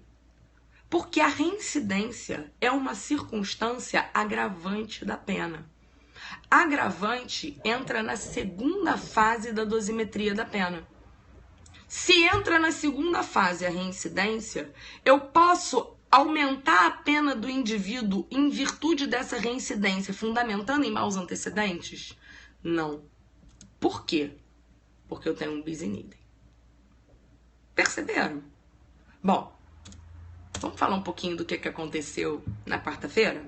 Porque a reincidência é uma circunstância agravante da pena. Agravante entra na segunda fase da dosimetria da pena. Se entra na segunda fase a reincidência, eu posso aumentar a pena do indivíduo em virtude dessa reincidência, fundamentando em maus antecedentes? Não. Por quê? Porque eu tenho um bis in idem. Perceberam? Bom, vamos falar um pouquinho do que aconteceu na quarta-feira?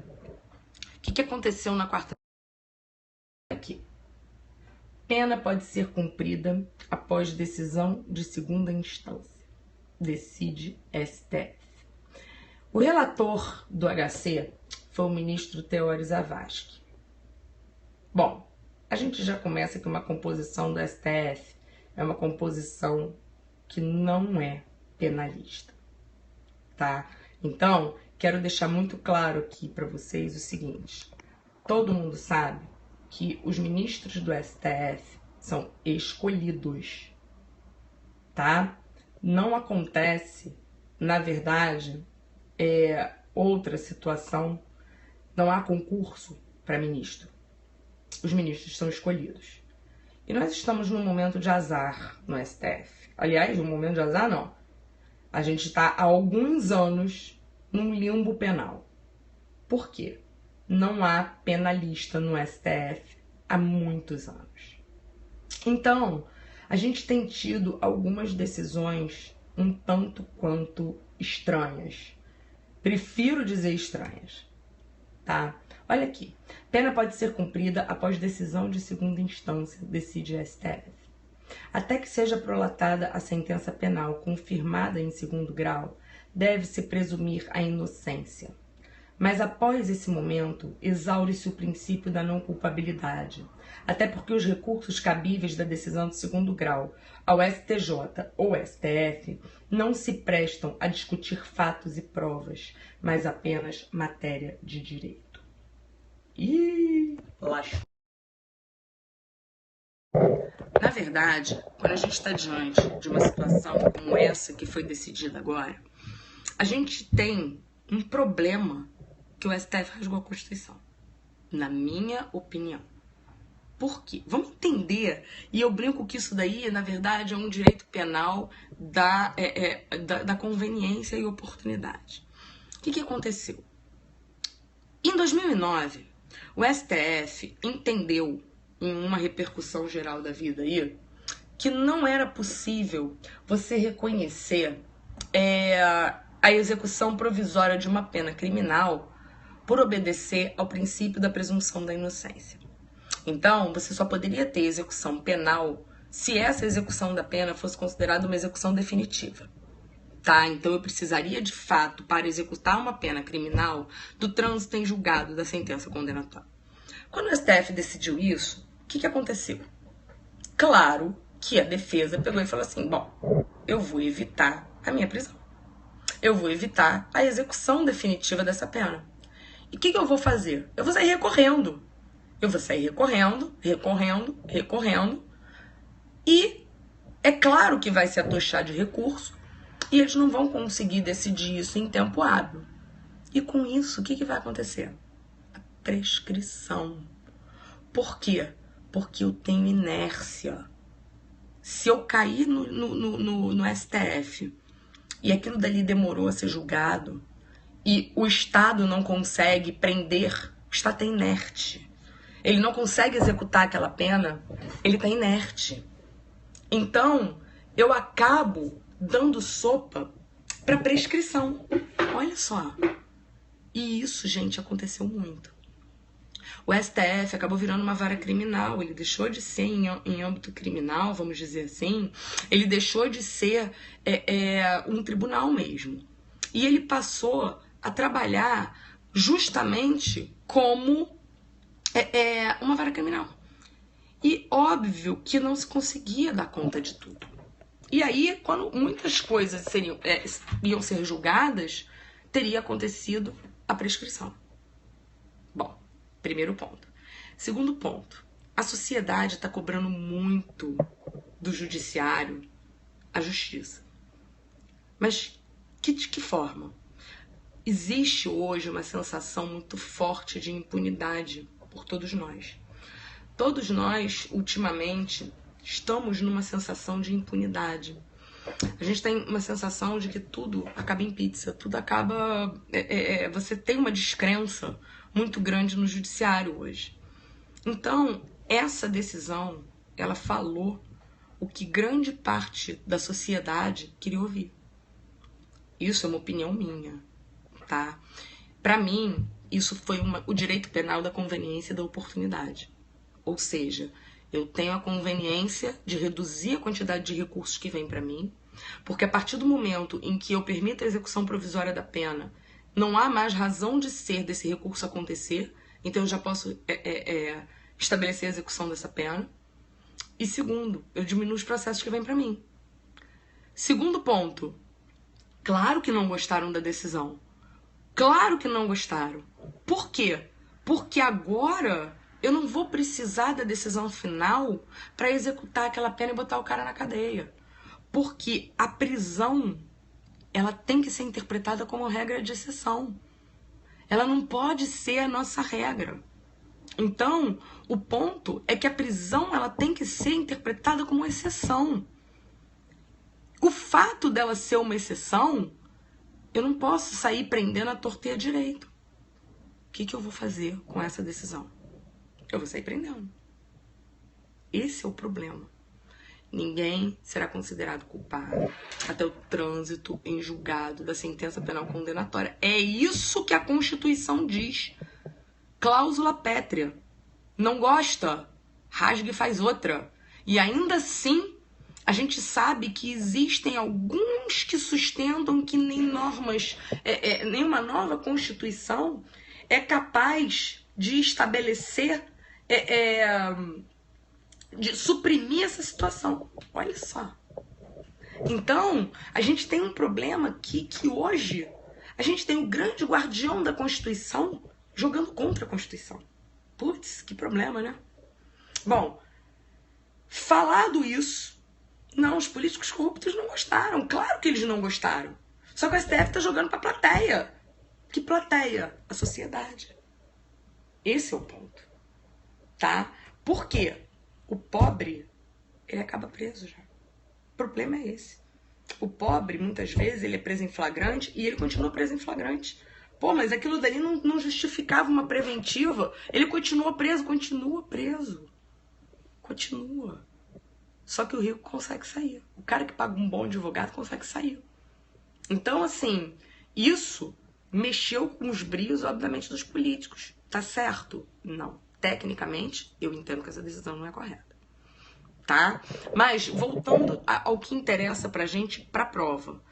O que aconteceu na quarta-feira? Aqui. Pena pode ser cumprida após decisão de segunda instância. Decide STF. O relator do HC foi o ministro Teori Zavascki. Bom, a gente já começa que uma composição do STF é uma composição que não é penalista, tá? Então, quero deixar muito claro aqui para vocês o seguinte: todo mundo sabe que os ministros do STF são escolhidos, tá? Não acontece, na verdade, outra situação, não há concurso para ministro. Os ministros são escolhidos. E nós estamos num momento de azar no STF. Aliás, um momento de azar não. A gente está há alguns anos num limbo penal. Por quê? Não há penalista no STF há muitos anos. Então, a gente tem tido algumas decisões um tanto quanto estranhas. Prefiro dizer estranhas, tá? Olha aqui. Pena pode ser cumprida após decisão de segunda instância, decide a STF. Até que seja prolatada a sentença penal confirmada em segundo grau, deve-se presumir a inocência. Mas após esse momento, exaure-se o princípio da não culpabilidade, até porque os recursos cabíveis da decisão de segundo grau ao STJ ou STF não se prestam a discutir fatos e provas, mas apenas matéria de direito. Lascou. Na verdade, quando a gente está diante de uma situação como essa que foi decidida agora, a gente tem um problema que o STF rasgou a Constituição, na minha opinião. Por quê? Vamos entender, e eu brinco que isso daí, na verdade, é um direito penal da conveniência e oportunidade. O que aconteceu? Em 2009, o STF entendeu, em uma repercussão geral da vida aí, que não era possível você reconhecer a execução provisória de uma pena criminal por obedecer ao princípio da presunção da inocência. Então, você só poderia ter execução penal se essa execução da pena fosse considerada uma execução definitiva. Tá? Então, eu precisaria, de fato, para executar uma pena criminal, do trânsito em julgado da sentença condenatória. Quando o STF decidiu isso, o que aconteceu? Claro que a defesa pegou e falou assim, bom, eu vou evitar a minha prisão. Eu vou evitar a execução definitiva dessa pena. E o que eu vou fazer? Eu vou sair recorrendo. Eu vou sair recorrendo. E é claro que vai se atochar de recurso e eles não vão conseguir decidir isso em tempo hábil. E com isso, o que vai acontecer? A prescrição. Por quê? Porque eu tenho inércia. Se eu cair no STF e aquilo dali demorou a ser julgado e o Estado não consegue prender, o Estado está inerte. Ele não consegue executar aquela pena, ele está inerte. Então, eu acabo dando sopa para prescrição. Olha só. E isso, gente, aconteceu muito. O STF acabou virando uma vara criminal, ele deixou de ser em âmbito criminal, vamos dizer assim, ele deixou de ser um tribunal mesmo. E ele passou a trabalhar justamente como uma vara criminal. E óbvio que não se conseguia dar conta de tudo. E aí, quando muitas coisas iam ser julgadas, teria acontecido a prescrição. Bom, primeiro ponto. Segundo ponto, a sociedade está cobrando muito do judiciário a justiça. Mas de que forma? Existe hoje uma sensação muito forte de impunidade por todos nós. Todos nós, ultimamente, estamos numa sensação de impunidade. A gente tem uma sensação de que tudo acaba em pizza, tudo acaba... você tem uma descrença muito grande no judiciário hoje. Então, essa decisão, ela falou o que grande parte da sociedade queria ouvir. Isso é uma opinião minha, tá? Para mim, isso foi o direito penal da conveniência e da oportunidade. Ou seja, eu tenho a conveniência de reduzir a quantidade de recursos que vem para mim, porque a partir do momento em que eu permito a execução provisória da pena, não há mais razão de ser desse recurso acontecer, então eu já posso estabelecer a execução dessa pena. E segundo, eu diminuo os processos que vêm para mim. Segundo ponto, claro que não gostaram da decisão. Claro que não gostaram. Por quê? Porque agora eu não vou precisar da decisão final para executar aquela pena e botar o cara na cadeia. Porque a prisão, ela tem que ser interpretada como regra de exceção. Ela não pode ser a nossa regra. Então, o ponto é que a prisão, ela tem que ser interpretada como exceção. O fato dela ser uma exceção, eu não posso sair prendendo a torta e a direito. O que eu vou fazer com essa decisão? Eu vou sair prendendo. Esse é o problema. Ninguém será considerado culpado até o trânsito em julgado da sentença penal condenatória. É isso que a Constituição diz. Cláusula pétrea. Não gosta? Rasgue e faz outra. E ainda assim, a gente sabe que existem alguns que sustentam que nem normas, nenhuma nova Constituição é capaz de estabelecer, de suprimir essa situação. Olha só. Então, a gente tem um problema que hoje a gente tem o grande guardião da Constituição jogando contra a Constituição. Putz, que problema, né? Bom, falado isso, não, os políticos corruptos não gostaram. Claro que eles não gostaram. Só que o STF tá jogando pra plateia. Que plateia? A sociedade. Esse é o ponto. Tá? Por quê? O pobre, ele acaba preso já. O problema é esse. O pobre, muitas vezes, ele é preso em flagrante e ele continua preso em flagrante. Pô, mas aquilo dali não justificava uma preventiva. Ele continua preso. Continua. Só que o rico consegue sair. O cara que paga um bom advogado consegue sair. Então, assim, isso mexeu com os brios, obviamente, dos políticos. Tá certo? Não. Tecnicamente, eu entendo que essa decisão não é correta. Tá? Mas, voltando ao que interessa pra gente, pra prova.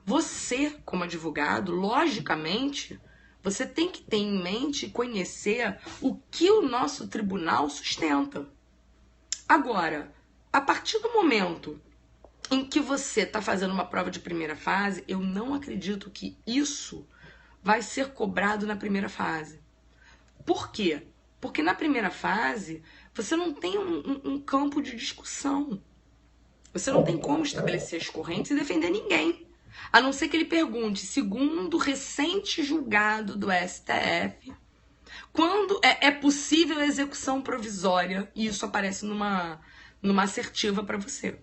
Você, como advogado, logicamente, você tem que ter em mente e conhecer o que o nosso tribunal sustenta. Agora, a partir do momento em que você está fazendo uma prova de primeira fase, eu não acredito que isso vai ser cobrado na primeira fase. Por quê? Porque na primeira fase, você não tem um campo de discussão. Você não tem como estabelecer as correntes e defender ninguém. A não ser que ele pergunte, segundo o recente julgado do STF, quando é possível a execução provisória, e isso aparece numa assertiva para você.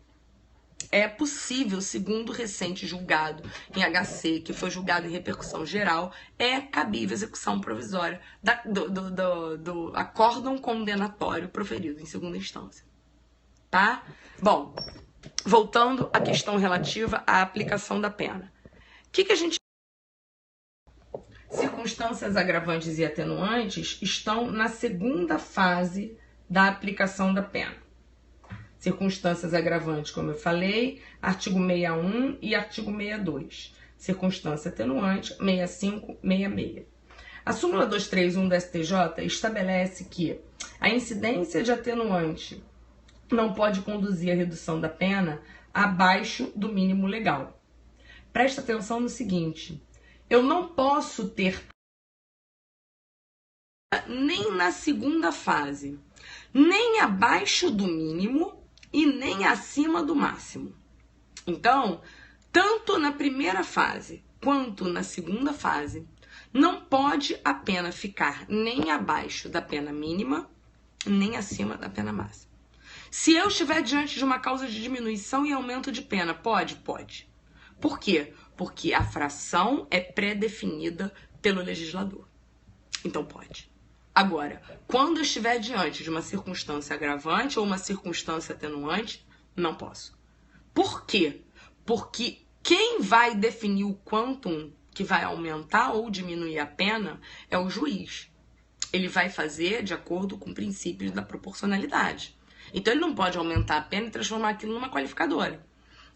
É possível, segundo o recente julgado em HC, que foi julgado em repercussão geral, é cabível a execução provisória do acórdão condenatório proferido em segunda instância. Tá? Bom, voltando à questão relativa à aplicação da pena. O que a gente... Circunstâncias agravantes e atenuantes estão na segunda fase da aplicação da pena. Circunstâncias agravantes, como eu falei, artigo 61 e artigo 62. Circunstância atenuante, 65, 66. A súmula 231 do STJ estabelece que a incidência de atenuante não pode conduzir à redução da pena abaixo do mínimo legal. Presta atenção no seguinte, eu não posso ter nem na segunda fase, nem abaixo do mínimo e nem acima do máximo. Então, tanto na primeira fase quanto na segunda fase, Não pode a pena ficar nem abaixo da pena mínima, nem acima da pena máxima. Se eu estiver diante de uma causa de diminuição e aumento de pena, pode? Pode. Por quê? Porque a fração é pré-definida pelo legislador. Então pode. Agora, quando eu estiver diante de uma circunstância agravante ou uma circunstância atenuante, não posso. Por quê? Porque quem vai definir o quantum que vai aumentar ou diminuir a pena é o juiz. Ele vai fazer de acordo com princípios da proporcionalidade. Então ele não pode aumentar a pena e transformar aquilo numa qualificadora.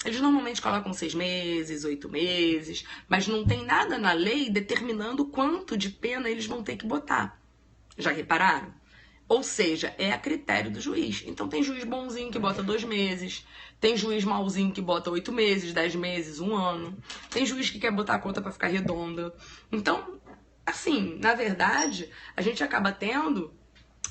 Eles normalmente colocam 6 meses, 8 meses, mas não tem nada na lei determinando quanto de pena eles vão ter que botar. Já repararam? Ou seja, é a critério do juiz. Então tem juiz bonzinho que bota 2 meses, tem juiz malzinho que bota 8 meses, 10 meses, 1 ano, tem juiz que quer botar a conta para ficar redonda. Então, assim, na verdade, a gente acaba tendo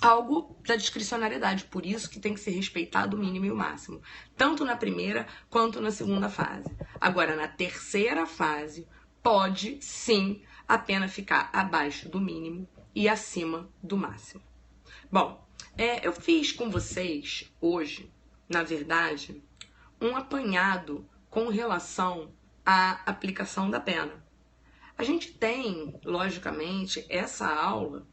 algo da discricionariedade, por isso que tem que ser respeitado o mínimo e o máximo, tanto na primeira quanto na segunda fase. Agora, na terceira fase, pode sim a pena ficar abaixo do mínimo e acima do máximo. Bom, eu fiz com vocês hoje, na verdade, um apanhado com relação à aplicação da pena. A gente tem, logicamente, essa aula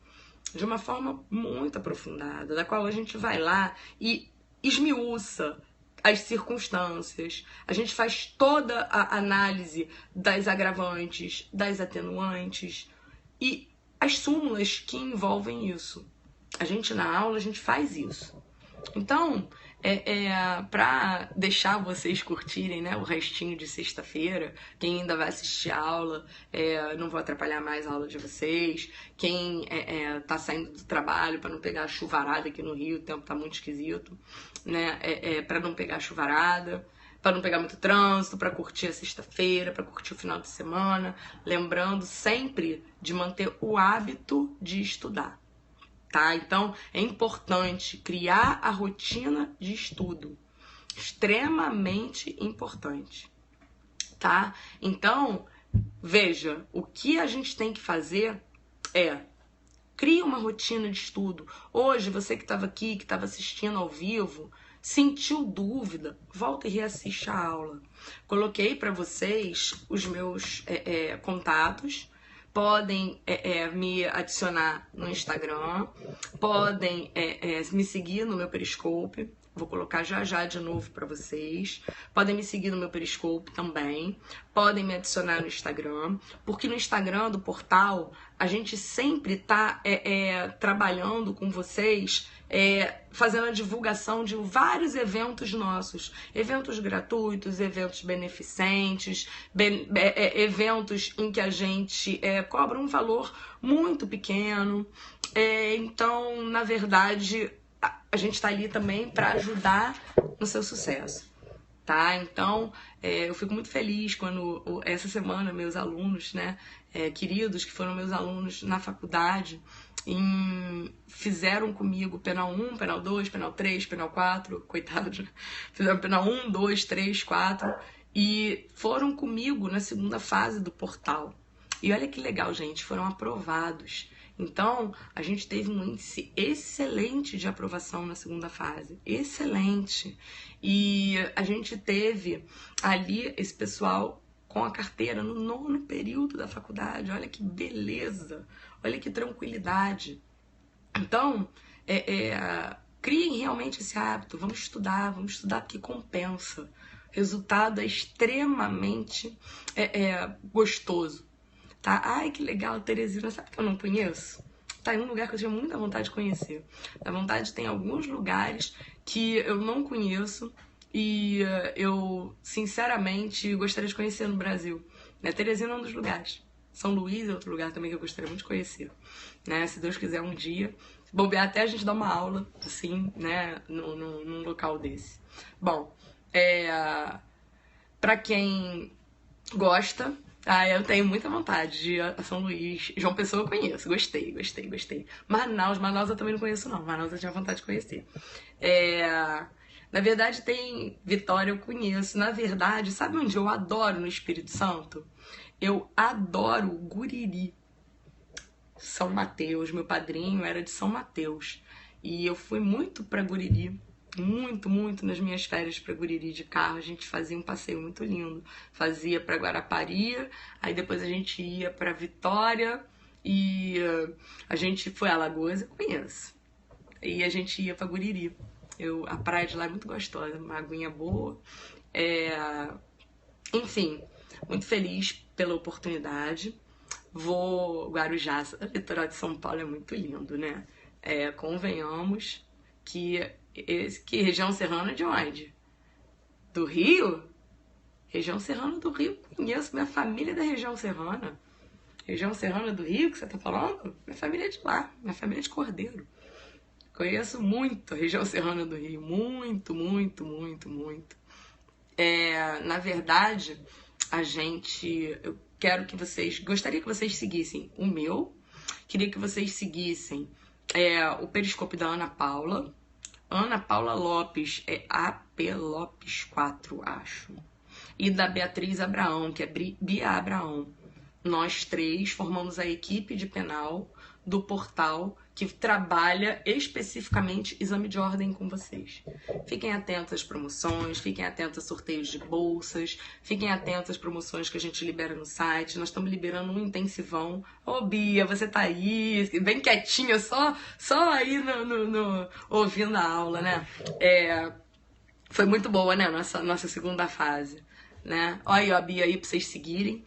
de uma forma muito aprofundada, da qual a gente vai lá e esmiuça as circunstâncias, a gente faz toda a análise das agravantes, das atenuantes e as súmulas que envolvem isso. A gente, na aula, a gente faz isso. Então, para deixar vocês curtirem, né, o restinho de sexta-feira, quem ainda vai assistir a aula, não vou atrapalhar mais a aula de vocês, quem tá saindo do trabalho para não pegar chuvarada aqui no Rio, o tempo tá muito esquisito, né, para não pegar chuvarada, para não pegar muito trânsito, para curtir a sexta-feira, para curtir o final de semana, lembrando sempre de manter o hábito de estudar. Tá? Então, é importante criar a rotina de estudo. Extremamente importante. Tá? Então, veja, o que a gente tem que fazer cria uma rotina de estudo. Hoje, você que estava aqui, que estava assistindo ao vivo, sentiu dúvida, volta e reassiste a aula. Coloquei para vocês os meus contatos. Podem me adicionar no Instagram, podem me seguir no meu Periscope, vou colocar já de novo para vocês. Podem me seguir no meu Periscope também, podem me adicionar no Instagram, porque no Instagram do portal a gente sempre está trabalhando com vocês, fazendo a divulgação de vários eventos nossos, eventos gratuitos, eventos beneficentes, eventos em que a gente cobra um valor muito pequeno. Então, na verdade, a gente está ali também para ajudar no seu sucesso. Tá? Então, eu fico muito feliz quando essa semana meus alunos, né, queridos, que foram meus alunos na faculdade, fizeram comigo penal 1, penal 2, penal 3, penal 4, coitados, fizeram penal 1, 2, 3, 4 e foram comigo na segunda fase do portal. E olha que legal, gente, foram aprovados. Então, a gente teve um índice excelente de aprovação na segunda fase, excelente. E a gente teve ali esse pessoal com a carteira no 9º período da faculdade. Olha que beleza, olha que tranquilidade. Então, criem realmente esse hábito, vamos estudar porque compensa. O resultado é extremamente gostoso. Tá? Ai, que legal, Teresina, sabe que eu não conheço? Tá em um lugar que eu tinha muita vontade de conhecer. Na vontade, tem alguns lugares que eu não conheço e eu, sinceramente, gostaria de conhecer no Brasil. Né? Teresina é um dos lugares. São Luís é outro lugar também que eu gostaria muito de conhecer. Né? Se Deus quiser um dia, bobear até a gente dar uma aula, assim, né, num local desse. Bom, pra quem gosta, eu tenho muita vontade de ir a São Luís. João Pessoa eu conheço, gostei. Manaus eu também não conheço não, Manaus eu tinha vontade de conhecer. Na verdade tem Vitória eu conheço, na verdade, sabe onde eu adoro no Espírito Santo? Eu adoro Guriri. São Mateus, meu padrinho era de São Mateus. E eu fui muito pra Guriri, muito nas minhas férias pra Guriri de carro. A gente fazia um passeio muito lindo. Fazia pra Guarapari, aí depois a gente ia pra Vitória e a gente foi a Alagoas, eu conheço. E a gente ia pra Guriri. A praia de lá é muito gostosa, uma aguinha boa. Enfim, muito feliz pela oportunidade. Guarujá, o litoral de São Paulo é muito lindo, né? Convenhamos que região serrana de onde? Do Rio? Região serrana do Rio, conheço, minha família é da região serrana. Região serrana do Rio que você tá falando? Minha família é de lá, minha família é de Cordeiro. Conheço muito a região serrana do Rio, muito. Na verdade, eu gostaria que vocês seguissem o meu, queria que vocês seguissem o Periscope da Ana Paula Lopes, é AP Lopes 4, acho, e da Beatriz Abraão, que é Bia Abraão. Nós três formamos a equipe de penal do portal que trabalha especificamente exame de ordem com vocês. Fiquem atentos às promoções, fiquem atentos a sorteios de bolsas, fiquem atentos às promoções que a gente libera no site. Nós estamos liberando um intensivão. Ô Bia, você tá aí, bem quietinha, só aí ouvindo a aula, né? Foi muito boa, né, nossa segunda fase, né? Olha aí, ó, a Bia aí pra vocês seguirem.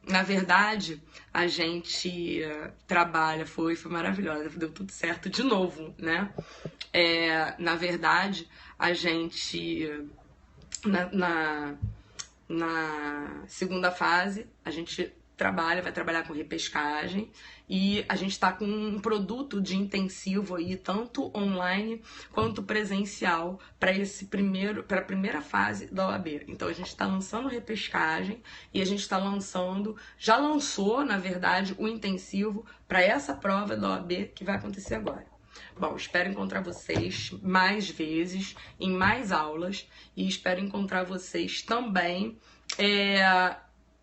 Na verdade, a gente trabalha, foi maravilhosa, deu tudo certo de novo, né? Na verdade, a gente, na segunda fase, a gente vai trabalhar com repescagem e a gente está com um produto de intensivo aí, tanto online quanto presencial, para a primeira fase da OAB. Então a gente está lançando repescagem e a gente está já lançou, na verdade, o intensivo para essa prova da OAB que vai acontecer agora. Bom, espero encontrar vocês mais vezes, em mais aulas, e espero encontrar vocês também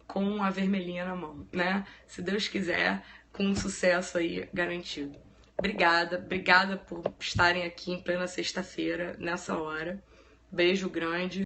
com a vermelhinha na mão, né? Se Deus quiser, com um sucesso aí garantido. Obrigada por estarem aqui em plena sexta-feira, nessa hora. Beijo grande.